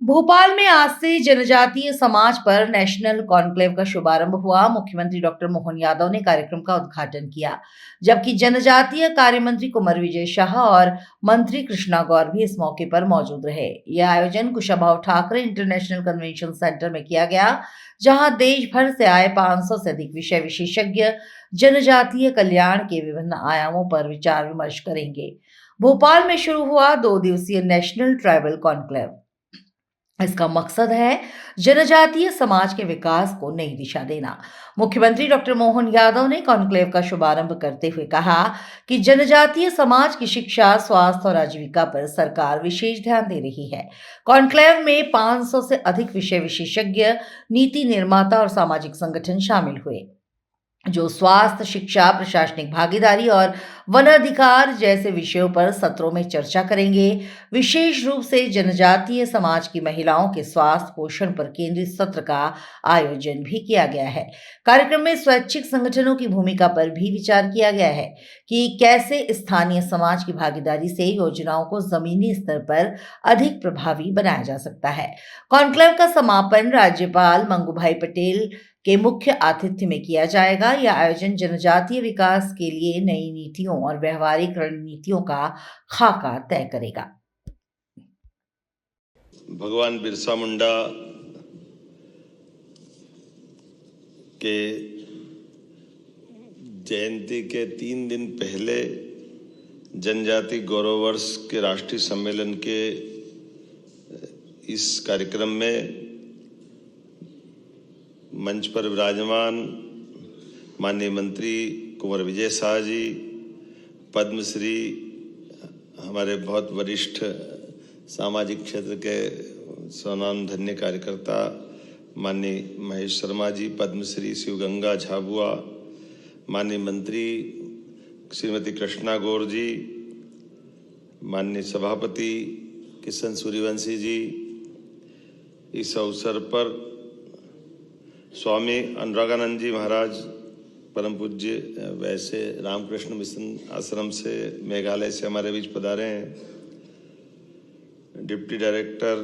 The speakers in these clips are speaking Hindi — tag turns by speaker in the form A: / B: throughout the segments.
A: भोपाल में आज से जनजातीय समाज पर नेशनल कॉन्क्लेव का शुभारंभ हुआ। मुख्यमंत्री डॉक्टर मोहन यादव ने कार्यक्रम का उद्घाटन किया, जबकि जनजातीय कार्य मंत्री कुंवर विजय शाह और मंत्री कृष्णा गौर भी इस मौके पर मौजूद रहे। यह आयोजन Kushabhau Thackeray international convention centre में किया गया, जहां देश भर से आए 500 से अधिक विषय विशेषज्ञ जनजातीय कल्याण के विभिन्न आयामों पर विचार विमर्श करेंगे। भोपाल में शुरू हुआ 2 दिवसीय नेशनल ट्राइबल कॉन्क्लेव। इसका मकसद है जनजातीय समाज के विकास को नई दिशा देना। मुख्यमंत्री डॉक्टर मोहन यादव ने कॉन्क्लेव का शुभारंभ करते हुए कहा कि जनजातीय समाज की शिक्षा, स्वास्थ्य और आजीविका पर सरकार विशेष ध्यान दे रही है। कॉन्क्लेव में 500 से अधिक विषय विशेषज्ञ, नीति निर्माता और सामाजिक संगठन शामिल हुए, जो स्वास्थ्य, शिक्षा, प्रशासनिक भागीदारी और वन अधिकार जैसे विषयों पर सत्रों में चर्चा करेंगे। विशेष रूप से जनजातीय समाज की महिलाओं के स्वास्थ्य पोषण पर केंद्रित सत्र का आयोजन भी किया गया है। कार्यक्रम में स्वैच्छिक संगठनों की भूमिका पर भी विचार किया गया है कि कैसे स्थानीय समाज की भागीदारी से योजनाओं को जमीनी स्तर पर अधिक प्रभावी बनाया जा सकता है। कॉन्क्लेव का समापन राज्यपाल मंगूभाई पटेल के मुख्य आतिथ्य में किया जाएगा। यह आयोजन जनजातीय विकास के लिए नई नीतियों और व्यवहारिक रणनीतियों का खाका तय करेगा।
B: भगवान बिरसा मुंडा के जयंती के 3 दिन पहले जनजाति गौरव वर्ष के राष्ट्रीय सम्मेलन के इस कार्यक्रम में मंच पर विराजमान माननीय मंत्री कुंवर विजय शाह जी, पद्मश्री, हमारे बहुत वरिष्ठ सामाजिक क्षेत्र के स्वनामधन्य कार्यकर्ता माननीय महेश शर्मा जी, पद्मश्री शिवगंगा झाबुआ, माननीय मंत्री श्रीमती कृष्णा गौर जी, माननीय सभापति किशन सूर्यवंशी जी, इस अवसर पर स्वामी अनुरागानंद जी महाराज, परम पूज्य वैसे रामकृष्ण मिशन आश्रम से मेघालय से हमारे बीच पधारे हैं। Deputy director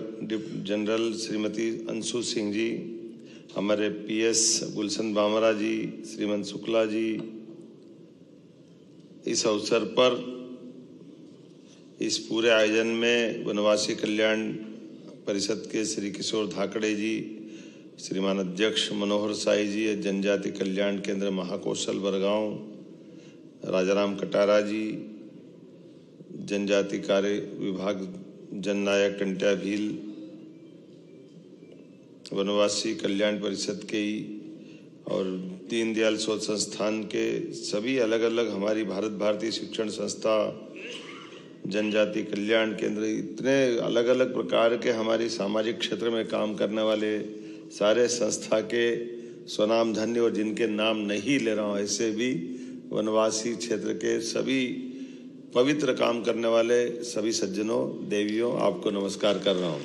B: general Shrimati Anshu Singh ji, हमारे पीएस गुलशन बामरा जी, श्रीमंत शुक्ला जी। इस अवसर पर इस पूरे आयोजन में वनवासी कल्याण परिषद के श्री किशोर धाकड़े जी, श्रीमान अध्यक्ष मनोहर साई जी, जनजाति कल्याण केंद्र महाकौशल बरगांव राजाराम कटारा जी, जनजाति कार्य विभाग जननायक टंट्या भील, वनवासी कल्याण परिषद के और दीनदयाल शोध संस्थान के सभी अलग अलग हमारी भारत भारतीय शिक्षण संस्था, जनजाति कल्याण केंद्र, इतने अलग अलग प्रकार के हमारी सामाजिक क्षेत्र में काम करने वाले सारे संस्था के स्वनाम धन्य और जिनके नाम नहीं ले रहा हूँ, ऐसे भी वनवासी क्षेत्र के सभी पवित्र काम करने वाले सभी सज्जनों, देवियों, आपको नमस्कार कर रहा हूँ।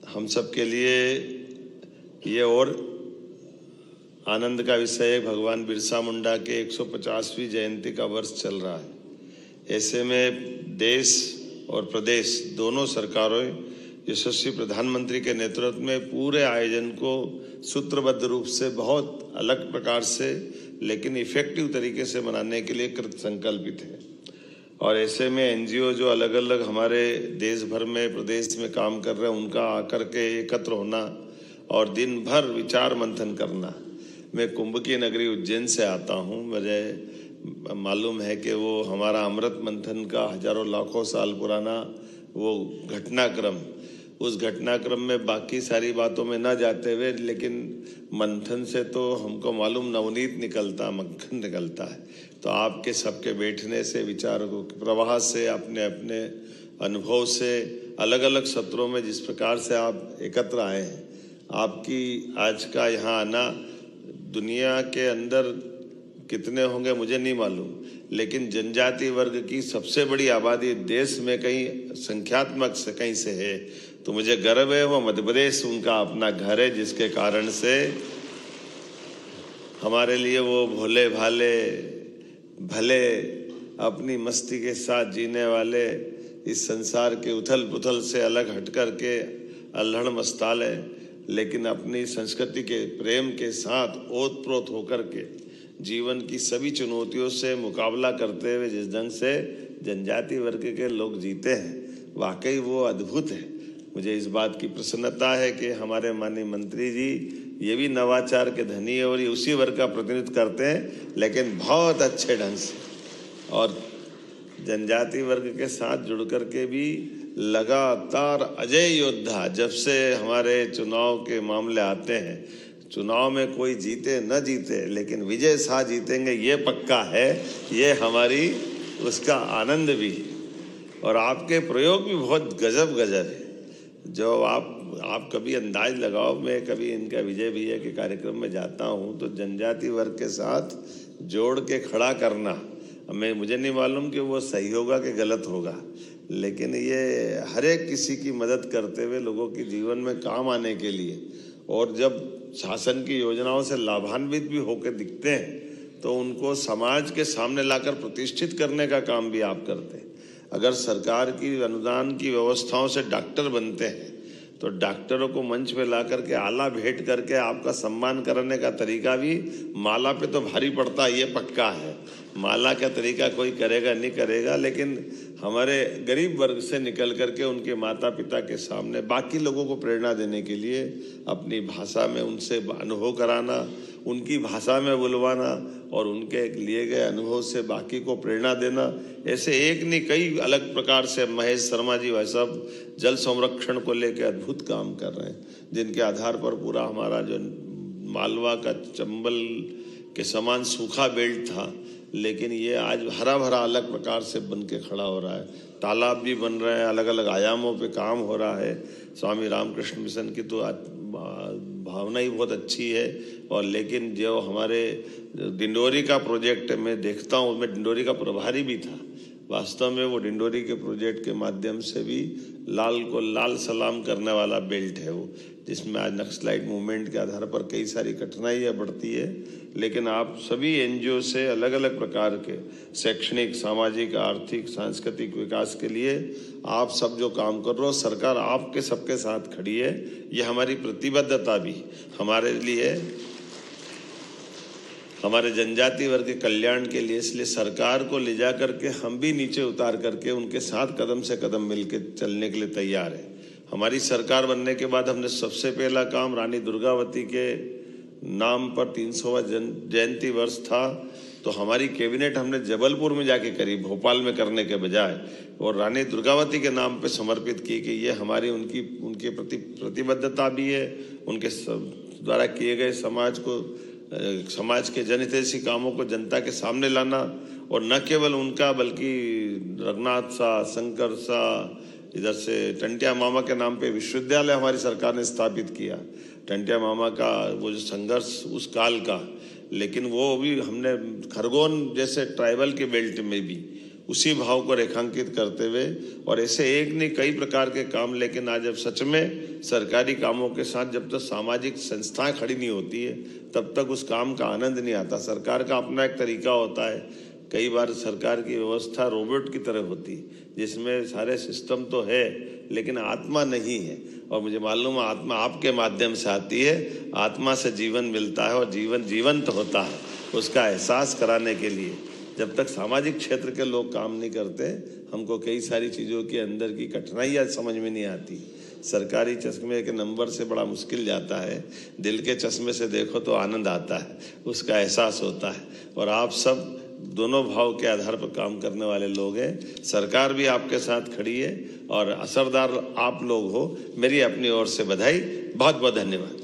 B: हम सब के लिए ये और आनंद का विषय है, भगवान बिरसा मुंडा के 150वीं जयंती का वर्ष चल रहा है। ऐसे में देश और प्रदेश दोनों सरकारों यशस्वी प्रधानमंत्री के नेतृत्व में पूरे आयोजन को सूत्रबद्ध रूप से बहुत अलग प्रकार से लेकिन इफेक्टिव तरीके से मनाने के लिए कृत संकल्पित है। और ऐसे में एनजीओ जो अलग अलग हमारे देश भर में प्रदेश में काम कर रहे हैं, उनका आकर के एकत्र होना और दिन भर विचार मंथन करना। मैं कुंभ की नगरी उज्जैन से आता हूँ, मुझे मालूम है कि वो हमारा अमृत मंथन का हजारों लाखों साल पुराना वो घटनाक्रम, उस घटनाक्रम में बाकी सारी बातों में ना जाते हुए, लेकिन मंथन से तो हमको मालूम नवनीत निकलता, मक्खन निकलता है। तो आपके सबके बैठने से, विचारों के प्रवाह से, अपने अपने अनुभव से, अलग अलग सत्रों में जिस प्रकार से आप एकत्र आए हैं, आपकी आज का यहाँ आना, दुनिया के अंदर कितने होंगे मुझे नहीं मालूम, लेकिन जनजाति वर्ग की सबसे बड़ी आबादी देश में कहीं संख्यात्मक से कहीं से है, तो मुझे गर्व है। वो मध्य प्रदेश उनका अपना घर है, जिसके कारण से हमारे लिए वो भोले भाले भले अपनी मस्ती के साथ जीने वाले इस संसार के उथल पुथल से अलग हट कर के अल्हड़ मस्ताल है, लेकिन अपनी संस्कृति के प्रेम के साथ ओतप्रोत होकर के जीवन की सभी चुनौतियों से मुकाबला करते हुए जिस ढंग से जनजाति वर्ग के लोग जीते हैं, वाकई वो अद्भुत है। मुझे इस बात की प्रसन्नता है कि हमारे माननीय मंत्री जी ये भी नवाचार के धनी है और ये उसी वर्ग का प्रतिनिधित्व करते हैं, लेकिन बहुत अच्छे ढंग से, और जनजाति वर्ग के साथ जुड़ कर के भी लगातार अजय योद्धा। जब से हमारे चुनाव के मामले आते हैं, चुनाव में कोई जीते न जीते, लेकिन विजय शाह जीतेंगे ये पक्का है, ये हमारी उसका आनंद भी है। और आपके प्रयोग भी बहुत गजब है। जो आप कभी अंदाज लगाओ, मैं कभी इनका विजय भैया के कार्यक्रम में जाता हूँ तो जनजाति वर्ग के साथ जोड़ के खड़ा करना, मुझे नहीं मालूम कि वो सही होगा कि गलत होगा, लेकिन ये हर एक किसी की मदद करते हुए लोगों के जीवन में काम आने के लिए, और जब शासन की योजनाओं से लाभान्वित भी होकर दिखते हैं तो उनको समाज के सामने लाकर प्रतिष्ठित करने का काम भी आप करते हैं। अगर सरकार की अनुदान की व्यवस्थाओं से डॉक्टर बनते हैं तो डॉक्टरों को मंच पे ला करके आला भेंट करके आपका सम्मान करने का तरीका भी माला पे तो भारी पड़ता है, ये पक्का है। माला का तरीका कोई करेगा नहीं करेगा, लेकिन हमारे गरीब वर्ग से निकल करके उनके माता पिता के सामने बाकी लोगों को प्रेरणा देने के लिए अपनी भाषा में उनसे अनुभव कराना, उनकी भाषा में बुलवाना और उनके लिए गए अनुभव से बाकी को प्रेरणा देना, ऐसे एक नहीं कई अलग प्रकार से महेश शर्मा जी भाई साहब जल संरक्षण को लेकर अद्भुत काम कर रहे हैं, जिनके आधार पर पूरा हमारा जो मालवा का चंबल के समान सूखा बेल्ट था, लेकिन ये आज हरा भरा अलग प्रकार से बन के खड़ा हो रहा है। तालाब भी बन रहे हैं, अलग अलग आयामों पे काम हो रहा है। स्वामी रामकृष्ण मिशन की तो भावना ही बहुत अच्छी है। और लेकिन जो हमारे डिंडोरी का प्रोजेक्ट मैं देखता हूँ, मैं डिंडोरी का प्रभारी भी था, वास्तव में वो डिंडोरी के प्रोजेक्ट के माध्यम से भी लाल को लाल सलाम करने वाला बेल्ट है वो, जिसमें आज नक्सलाइट मूवमेंट के आधार पर कई सारी कठिनाइयाँ बढ़ती है, लेकिन आप सभी एनजीओ से अलग अलग प्रकार के शैक्षणिक, सामाजिक, आर्थिक, सांस्कृतिक विकास के लिए आप सब जो काम कर रहे हो, सरकार आपके सबके साथ खड़ी है। ये हमारी प्रतिबद्धता भी हमारे लिए, हमारे जनजाति वर्ग के कल्याण के लिए, इसलिए सरकार को ले जा करके हम भी नीचे उतार करके उनके साथ कदम से कदम मिलके चलने के लिए तैयार है। हमारी सरकार बनने के बाद हमने सबसे पहला काम रानी दुर्गावती के नाम पर 300वां जयंती वर्ष था, तो हमारी कैबिनेट हमने जबलपुर में जाके करी, भोपाल में करने के बजाय, और रानी दुर्गावती के नाम पे समर्पित की कि ये हमारी उनके प्रति प्रतिबद्धता भी है, उनके द्वारा किए गए समाज के जनहितैषी कामों को जनता के सामने लाना, और न केवल उनका बल्कि रघुनाथ सा, शंकर सा, इधर से टंटिया मामा के नाम पे विश्वविद्यालय हमारी सरकार ने स्थापित किया। टंटिया मामा का वो जो संघर्ष उस काल का, लेकिन वो भी हमने खरगोन जैसे ट्राइबल के बेल्ट में भी उसी भाव को रेखांकित करते हुए, और ऐसे एक नहीं कई प्रकार के काम। लेकिन आज जब सच में सरकारी कामों के साथ जब तक सामाजिक संस्थाएं खड़ी नहीं होती है तब तक उस काम का आनंद नहीं आता। सरकार का अपना एक तरीका होता है, कई बार सरकार की व्यवस्था रोबोट की तरह होती है, जिसमें सारे सिस्टम तो है लेकिन आत्मा नहीं है। और मुझे मालूम है आत्मा आपके माध्यम से आती है, आत्मा से जीवन मिलता है और जीवन जीवंत होता है। उसका एहसास कराने के लिए जब तक सामाजिक क्षेत्र के लोग काम नहीं करते, हमको कई सारी चीज़ों के अंदर की कठिनाइयाँ समझ में नहीं आती। सरकारी चश्मे के नंबर से बड़ा मुश्किल जाता है, दिल के चश्मे से देखो तो आनंद आता है, उसका एहसास होता है। और आप सब दोनों भाव के आधार पर काम करने वाले लोग हैं। सरकार भी आपके साथ खड़ी है और असरदार आप लोग हो। मेरी अपनी ओर से बधाई, बहुत बहुत धन्यवाद।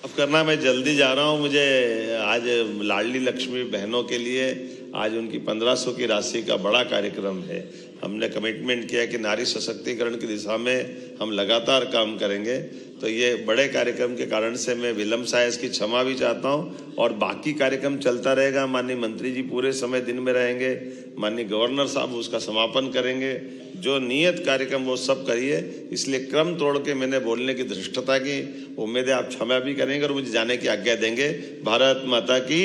B: अब करना, मैं जल्दी जा रहा हूँ। मुझे आज लाडली लक्ष्मी बहनों के लिए आज उनकी 1500 की राशि का बड़ा कार्यक्रम है। हमने कमिटमेंट किया कि नारी सशक्तिकरण की दिशा में हम लगातार काम करेंगे। तो ये बड़े कार्यक्रम के कारण से मैं विलम्ब सा इसकी क्षमा भी चाहता हूँ, और बाकी कार्यक्रम चलता रहेगा। माननीय मंत्री जी पूरे समय दिन में रहेंगे, माननीय गवर्नर साहब उसका समापन करेंगे। जो नियत कार्यक्रम वो सब करिए, इसलिए क्रम तोड़ के मैंने बोलने की धृष्टता की। उम्मीद है आप क्षमा भी करेंगे और मुझे जाने की आज्ञा देंगे। भारत माता की